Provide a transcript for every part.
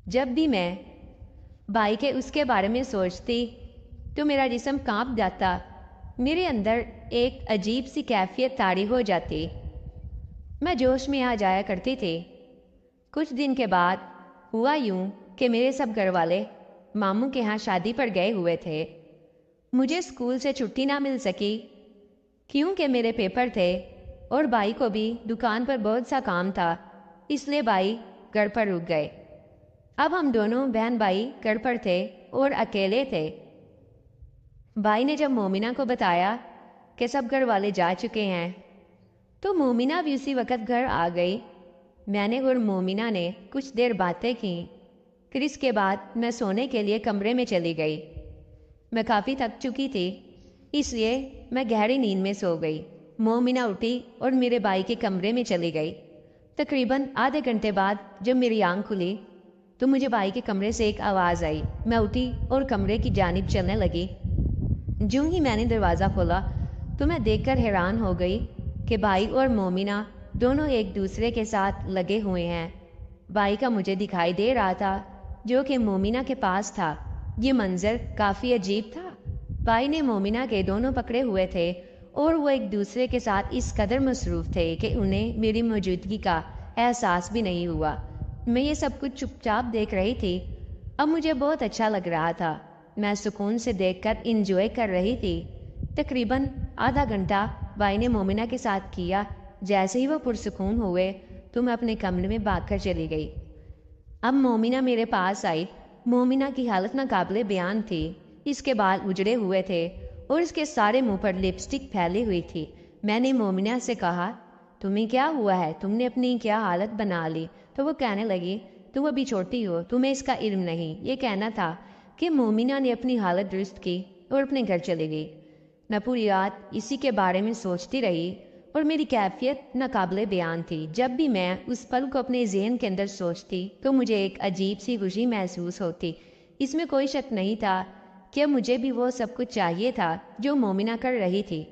جب بھی میں بھائی کے اس کے بارے میں سوچتی تو میرا جسم کانپ جاتا، میرے اندر ایک عجیب سی کیفیت طاری ہو جاتی، میں جوش میں آ جایا کرتی تھی۔ کچھ دن کے بعد ہوا یوں کہ میرے سب گھر والے ماموں کے ہاں شادی پر گئے ہوئے تھے۔ مجھے اسکول سے چھٹی نہ مل سکی کیونکہ میرے پیپر تھے اور بھائی کو بھی دکان پر بہت سا کام تھا، اس لیے بھائی گھر پر رک گئے۔ اب ہم دونوں بہن بھائی گھر پر تھے اور اکیلے تھے۔ بھائی نے جب مومنہ کو بتایا کہ سب گھر والے جا چکے ہیں تو مومنہ بھی اسی وقت گھر آ گئی۔ میں نے اور مومنہ نے کچھ دیر باتیں کیں، پھر اس کے بعد میں سونے کے لیے کمرے میں چلی گئی۔ میں کافی تھک چکی تھی، اس لیے میں گہری نیند میں سو گئی۔ مومنہ اٹھی اور میرے بھائی کے کمرے میں چلی گئی۔ تقریباً آدھے گھنٹے بعد جب میری آنکھ کھلی تو مجھے بھائی کے کمرے سے ایک آواز آئی۔ میں اٹھی اور کمرے کی جانب چلنے لگی۔ جوں ہی میں نے دروازہ کھولا تو میں دیکھ کر حیران ہو گئی کہ بھائی اور مومنہ دونوں ایک دوسرے کے ساتھ لگے ہوئے ہیں۔ بھائی کا مجھے دکھائی دے رہا تھا جو کہ مومنہ کے پاس تھا۔ یہ منظر کافی عجیب تھا۔ بھائی نے مومنہ کے دونوں پکڑے ہوئے تھے اور وہ ایک دوسرے کے ساتھ اس قدر مصروف تھے کہ انہیں میری موجودگی کا احساس بھی نہیں ہوا۔ میں یہ سب کچھ چپ چاپ دیکھ رہی تھی۔ اب مجھے بہت اچھا لگ رہا تھا، میں سکون سے دیکھ کر انجوائے کر رہی تھی۔ تقریباً آدھا گھنٹہ بھائی نے مومنہ کے ساتھ کیا۔ جیسے ہی وہ پرسکون ہوئے تو میں اپنے کمرے میں بھاگ کر چلی گئی۔ اب مومنہ میرے پاس آئی۔ مومنہ کی حالت ناقابل بیان تھی۔ اس کے بال اجڑے ہوئے تھے اور اس کے سارے منہ پر لپسٹک پھیلی ہوئی تھی۔ میں نے مومنہ سے کہا، تمہیں کیا ہوا ہے؟ تم نے اپنی کیا حالت بنا لی؟ تو وہ کہنے لگی، تم ابھی چھوٹی ہو، تمہیں اس کا علم نہیں۔ یہ کہنا تھا کہ مومنہ نے اپنی حالت درست کی اور اپنے گھر چلی گئی۔ میں پوری رات اسی کے بارے میں سوچتی رہی اور میری کیفیت ناقابل بیان تھی۔ جب بھی میں اس پل کو اپنے ذہن کے اندر سوچتی تو مجھے ایک عجیب سی خوشی محسوس ہوتی۔ اس میں کوئی شک نہیں تھا کہ مجھے بھی وہ سب کچھ چاہیے تھا جو مومنہ کر رہی تھی۔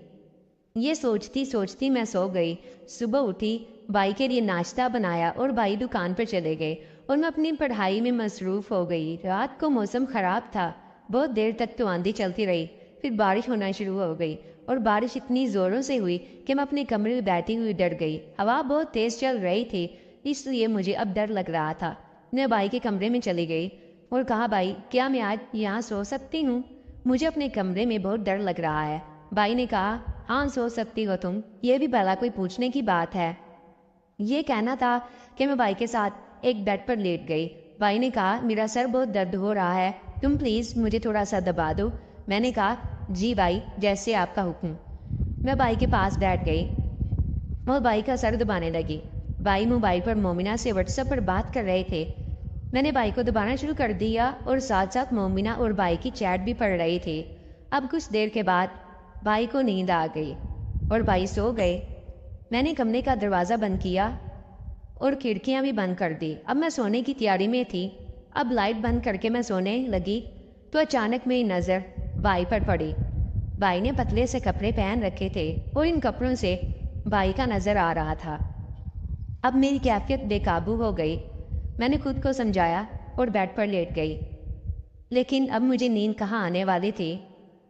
یہ سوچتی سوچتی میں سو گئی۔ صبح اٹھی، بھائی کے لیے ناشتہ بنایا اور بھائی دکان پر چلے گئے اور میں اپنی پڑھائی میں مصروف ہو گئی۔ رات کو موسم خراب تھا، بہت دیر تک تو آندھی چلتی رہی، پھر بارش ہونا شروع ہو گئی اور بارش اتنی زوروں سے ہوئی کہ میں اپنے کمرے میں بیٹھی ہوئی ڈر گئی۔ ہوا بہت تیز چل رہی تھی، اس لیے مجھے اب ڈر لگ رہا تھا۔ میں بھائی کے کمرے میں چلی گئی اور کہا، بھائی کیا میں آج یہاں سو سکتی ہوں؟ مجھے اپنے کمرے میں بہت ڈر لگ رہا ہے۔ بھائی نے کہا، ہاں سو سکتی ہو تم، یہ بھی بھلا کوئی پوچھنے کی بات ہے۔ یہ کہنا تھا کہ میں بھائی کے ساتھ ایک بیڈ پر لیٹ گئی۔ بھائی نے کہا، میرا سر بہت درد ہو رہا ہے، تم پلیز مجھے تھوڑا سا دبا دو۔ میں نے کہا، جی بھائی، جیسے آپ کا حکم۔ میں بھائی کے پاس بیٹھ گئی اور بھائی کا سر دبانے لگی۔ بھائی موبائل پر مومنہ سے واٹس ایپ پر بات کر رہے تھے۔ میں نے بھائی کو دبانا شروع کر دیا اور ساتھ ساتھ مومنہ اور بھائی کی چیٹ بھی پڑھ رہی تھی۔ اب کچھ دیر کے بعد بھائی کو نیند آ گئی اور بھائی سو گئے۔ میں نے کمرے کا دروازہ بند کیا اور کھڑکیاں بھی بند کر دی۔ اب میں سونے کی تیاری میں تھی۔ اب لائٹ بند کر کے میں سونے لگی تو اچانک میری نظر بھائی پر پڑی۔ بھائی نے پتلے سے کپڑے پہن رکھے تھے اور ان کپڑوں سے بھائی کا نظر آ رہا تھا۔ اب میری کیفیت بے قابو ہو گئی۔ میں نے خود کو سمجھایا اور بیڈ پر لیٹ گئی، لیکن اب مجھے نیند کہاں آنے والی تھی۔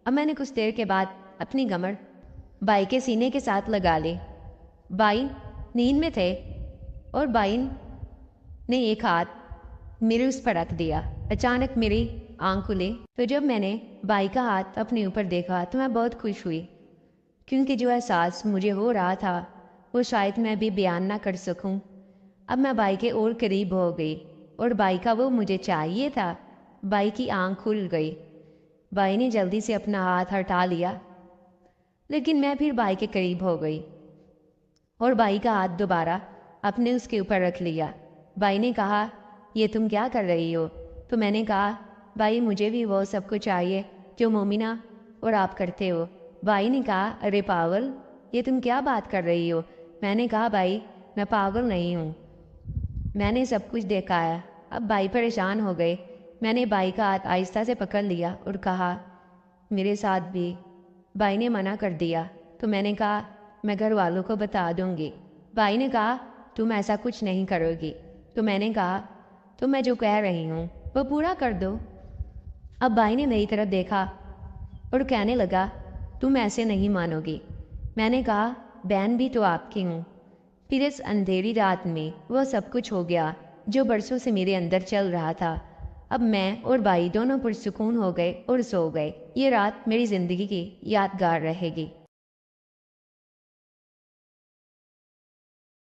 اب میں نے کچھ دیر کے بعد اپنی کمر بھائی کے سینے کے ساتھ لگا لی۔ بھائی نیند میں تھے اور بھائی نے ایک ہاتھ میرے اس پر رکھ دیا۔ اچانک میری آنکھ کھلی تو جب میں نے بھائی کا ہاتھ اپنے اوپر دیکھا تو میں بہت خوش ہوئی، کیونکہ جو احساس مجھے ہو رہا تھا وہ شاید میں بھی بیان نہ کر سکوں۔ اب میں بھائی کے اور قریب ہو گئی اور بھائی کا وہ مجھے چاہیے تھا۔ بھائی کی آنکھ کھل گئی۔ بھائی نے جلدی سے اپنا ہاتھ ہٹا لیا، لیکن میں پھر بھائی کے قریب ہو گئی اور بھائی کا ہاتھ دوبارہ اپنے اس کے اوپر رکھ لیا۔ بھائی نے کہا، یہ تم کیا کر رہی ہو؟ تو میں نے کہا، بھائی مجھے بھی وہ سب کچھ چاہیے جو مومنہ اور آپ کرتے ہو۔ بھائی نے کہا، ارے پاگل، یہ تم کیا بات کر رہی ہو؟ میں نے کہا، بھائی میں پاگل نہیں ہوں، میں نے سب کچھ دیکھا ہے۔ اب بھائی پریشان ہو گئے۔ میں نے بھائی کا ہاتھ آہستہ سے پکڑ لیا اور کہا، میرے ساتھ بھی۔ بھائی نے منع کر دیا تو میں نے کہا، میں گھر والوں کو بتا دوں گی۔ بھائی نے کہا، تم ایسا کچھ نہیں کرو گی۔ تو میں نے کہا، تو میں جو کہہ رہی ہوں وہ پورا کر دو۔ اب بھائی نے میری طرف دیکھا اور کہنے لگا تم ایسے نہیں مانو گی۔ میں نے کہا بہن بھی تو آپ کی ہوں۔ پھر اس اندھیری رات میں وہ سب کچھ ہو گیا جو برسوں سے میرے اندر چل رہا تھا۔ اب میں اور بھائی دونوں پرسکون ہو گئے اور سو گئے۔ یہ رات میری زندگی کی یادگار رہے گی۔